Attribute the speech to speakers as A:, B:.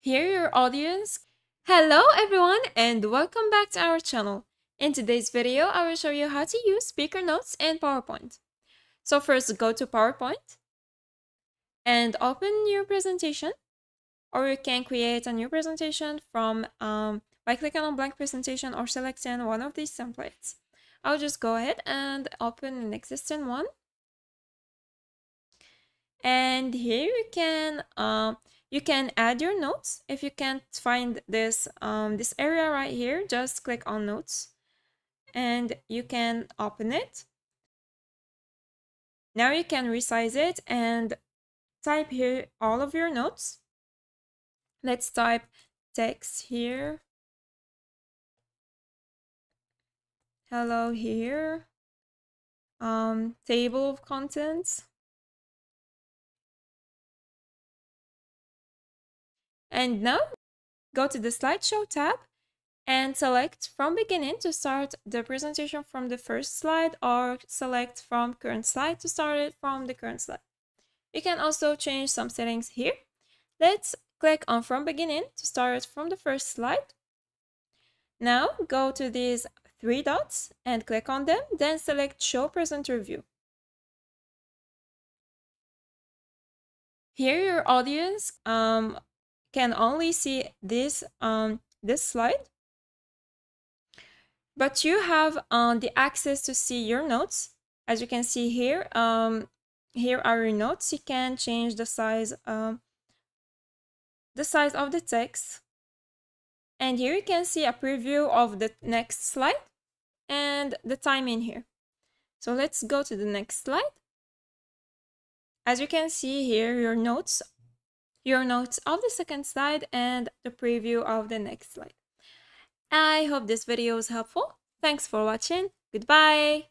A: Here your audience. Hello everyone and welcome back to our channel. In today's video, I will show you how to use speaker notes in PowerPoint. So first go to PowerPoint and open your presentation, or you can create a new presentation from by clicking on blank presentation or selecting one of these templates. I'll just go ahead and open an existing one. And here you can add your notes. If you can't find this this area right here, just click on notes and you can open it. Now you can resize it and type here all of your notes. Let's type text here, hello here, table of contents. And now go to the slideshow tab and select from beginning to start the presentation from the first slide, or select from current slide to start it from the current slide. You can also change some settings here. Let's click on from beginning to start it from the first slide. Now go to these three dots and click on them, then select show presenter view. Here your audience can only see this this slide, but you have the access to see your notes. As you can see here, here are your notes. You can change the size of the text, and here you can see a preview of the next slide and the time in here. So let's go to the next slide. As you can see here, your notes of the second slide and the preview of the next slide. I hope this video was helpful. Thanks for watching. Goodbye.